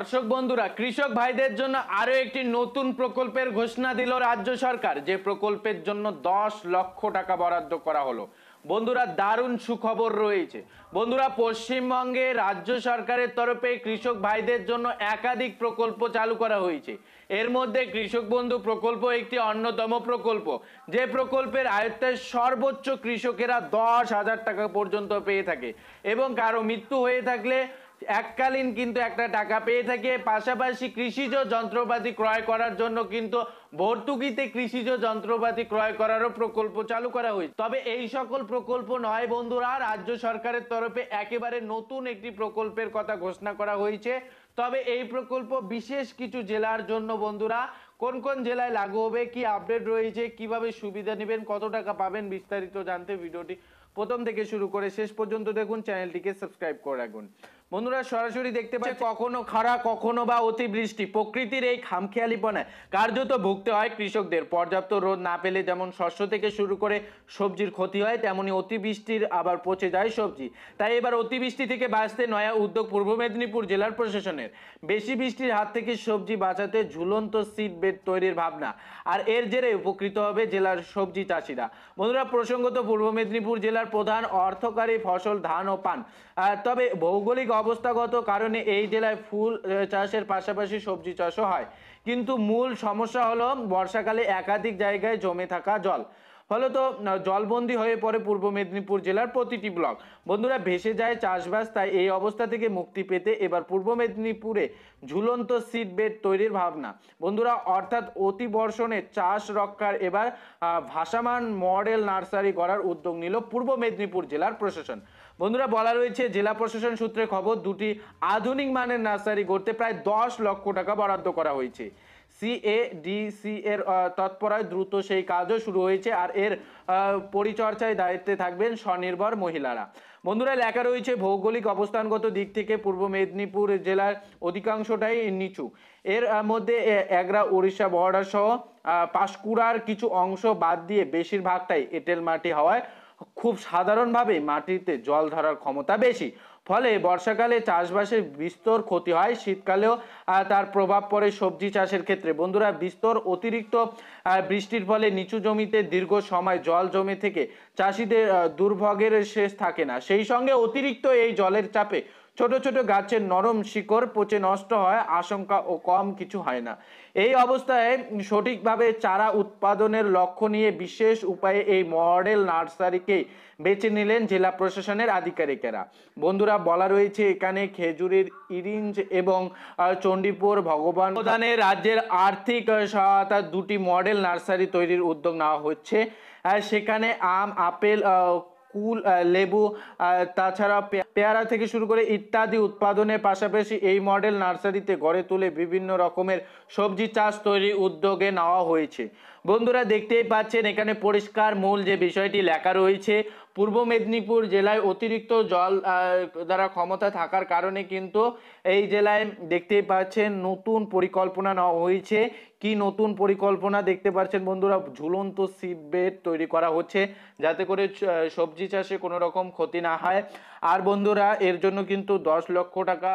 দর্শক বন্ধুরা, কৃষক ভাইদের জন্য আরো একটি নতুন প্রকল্পের ঘোষণা দিল রাজ্য সরকার, যে প্রকল্পের জন্য 10 লক্ষ টাকা বরাদ্দ করা হলো। বন্ধুরা, দারুণ সুখবর রয়েছে। বন্ধুরা, পশ্চিমবঙ্গে রাজ্য সরকারের তরফে কৃষক ভাইদের জন্য একাধিক প্রকল্প চালু করা হয়েছে। এর মধ্যে কৃষক বন্ধু প্রকল্প একটি অন্যতম প্রকল্প, যে প্রকল্পের আয়ত্তের সর্বোচ্চ কৃষকেরা 10,000 টাকা পর্যন্ত পেয়ে থাকে এবং কারো মৃত্যু হয়ে থাকলে এককালীন কিন্তু একটা টাকা পেয়ে থাকে। পাশাপাশি কৃষিজ যন্ত্রপাতি ক্রয় করার জন্য কিন্তু ভর্তুকিতে কৃষিজ যন্ত্রপাতি ক্রয় করারও প্রকল্প চালু করা হয়েছে। তবে এই সকল প্রকল্প নয় বন্ধুরা, রাজ্য সরকারের তরফে একেবারে নতুন একটি প্রকল্পের কথা ঘোষণা করা হয়েছে। তবে এই প্রকল্প বিশেষ কিছু জেলার জন্য বন্ধুরা, কোন কোন জেলায় লাগু হবে, কি আপডেট রয়েছে, কিভাবে সুবিধা নেবেন, কত টাকা পাবেন, বিস্তারিত জানতে ভিডিওটি প্রথম থেকে শুরু করে শেষ পর্যন্ত দেখুন, চ্যানেলটিকে সাবস্ক্রাইব করে রাখুন। বন্ধুরা, সরাসরি দেখতে পাচ্ছি কখনো খরা কখনো বা অতিবৃষ্টি, প্রকৃতির এই খামখেয়ালিপনায় কার্যত ভুগতে হয় কৃষকদের। পর্যাপ্ত রোদ না পেলে যেমন শস্য থেকে শুরু করে সবজির ক্ষতি হয়, তেমনি অতিবৃষ্টির আবার পচে যায় সবজি। তাই এবার অতিবৃষ্টি থেকে বাঁচতে নয়া উদ্যোগ পূর্ব মেদিনীপুর জেলার প্রশাসনের। বেশি বৃষ্টির হাত থেকে সবজি বাঁচাতে ঝুলন্ত সিড বেড তৈরির ভাবনা, আর এর জেরে উপকৃত হবে জেলার সবজি চাষিরা। বন্ধুরা, প্রসঙ্গত পূর্ব মেদিনীপুর জেলার প্রধান অর্থকারী ফসল ধান ও পান। তবে ভৌগোলিক অবস্থাগত কারণে এই জেলায় ফুল চাষের পাশাপাশি সবজি চাষও হয়, কিন্তু মূল সমস্যা হলো বর্ষাকালে একাধিক জায়গায় জমে থাকা জল। ফলত জলবন্দী হয়ে পড়ে পূর্ব মেদিনীপুর জেলার প্রতিটি ব্লক। বন্ধুরা, ভেসে যায় চাষবাস। তাই এই অবস্থা থেকে মুক্তি পেতে এবার পূর্ব মেদিনীপুরে ঝুলন্ত সিড বেড তৈরির ভাবনা। বন্ধুরা, অর্থাৎ অতি বর্ষণে চাষ রক্ষার এবার ভাসমান মডেল নার্সারি করার উদ্যোগ নিল পূর্ব মেদিনীপুর জেলার প্রশাসন। বন্ধুরা, বলা রয়েছে জেলা প্রশাসন সূত্রে খবর, দুটি আধুনিক মানের নার্সারি গড়তে প্রায় 10 লক্ষ টাকা বরাদ্দ করা হয়েছে। সিএডিসি এর তৎপরায় দ্রুত সেই কাজও শুরু হয়েছে, আর এর পরিচর্যায় দায়িত্বে থাকবেন স্বনির্ভর মহিলারা। বন্ধুরা, লেখা রয়েছে ভৌগোলিক অবস্থানগত দিক থেকে পূর্ব মেদিনীপুর জেলার অধিকাংশটাই নিচু। এর মধ্যে এগরা উড়িষ্যা বর্ডার সহ পাঁশকুড়ার কিছু অংশ বাদ দিয়ে বেশিরভাগটাই এঁটেল মাটি হওয়ায় খুব সাধারণভাবে মাটিতে জল ধরার ক্ষমতা বেশি। ফলে বর্ষাকালে চাষবাসের বিস্তর ক্ষতি হয়, শীতকালেও তার প্রভাব পড়ে সবজি চাষের ক্ষেত্রে। বন্ধুরা, বিস্তর অতিরিক্ত বৃষ্টির ফলে নিচু জমিতে দীর্ঘ সময় জল জমে থেকে চাষিদের দুর্ভোগের শেষ থাকে না। সেই সঙ্গে অতিরিক্ত এই জলের চাপে ছোট ছোট গাছের নরম শিকড় পচে নষ্ট হয়, আশঙ্কা ও কম কিছু হয় না। এই অবস্থায় সঠিকভাবে চারা উৎপাদনের লক্ষ্য নিয়ে বিশেষ উপায়ে এই মডেল নার্সারিকে বেছে নিলেন জেলা প্রশাসনের আধিকারিকেরা। বন্ধুরা, বলা রয়েছে এখানে খেজুরের ইরিঞ্জ এবং চণ্ডীপুর ভগবান প্রদানের রাজ্যের আর্থিক সহায়তা দুটি মডেল নার্সারি তৈরির উদ্যোগ নেওয়া হচ্ছে। সেখানে আম, আপেল, কুল, লেবু, তাছাড়া পেয়ারা থেকে শুরু করে ইত্যাদি উৎপাদনের পাশাপাশি এই মডেল নার্সারিতে গড়ে তুলে বিভিন্ন রকমের সবজি চাষ তৈরির উদ্যোগে নেওয়া হয়েছে। বন্ধুরা, দেখতেই পাচ্ছেন এখানে পরিষ্কার মূল যে বিষয়টি লেখা রয়েছে, পূর্ব মেদিনীপুর জেলায় অতিরিক্ত জল দ্বারা ক্ষমতা থাকার কারণে কিন্তু এই জেলায় দেখতেই পাচ্ছেন নতুন পরিকল্পনা নেওয়া হয়েছে। কি নতুন পরিকল্পনা দেখতে পাচ্ছেন বন্ধুরা, ঝুলন্ত সিড বেড তৈরি করা হচ্ছে যাতে করে সবজি চাষে কোনো রকম ক্ষতি না হয়। আর বন্ধুরা, এর জন্য কিন্তু 10 লক্ষ টাকা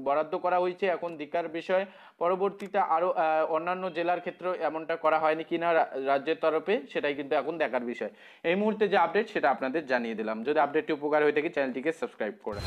বরাদ্দ করা হয়েছে। এখন দেখার বিষয় পরবর্তীতে আরো অন্যান্য জেলার ক্ষেত্রেও এমনটা করা হয়নি কিনা রাজ্যের তরফে, সেটাই কিন্তু এখন দেখার বিষয়। এই মুহূর্তে যে আপডেট সেটা আপনাদের জানিয়ে দিলাম। যদি আপডেটটি উপকার হয়ে থাকে চ্যানেলটিকে সাবস্ক্রাইব করে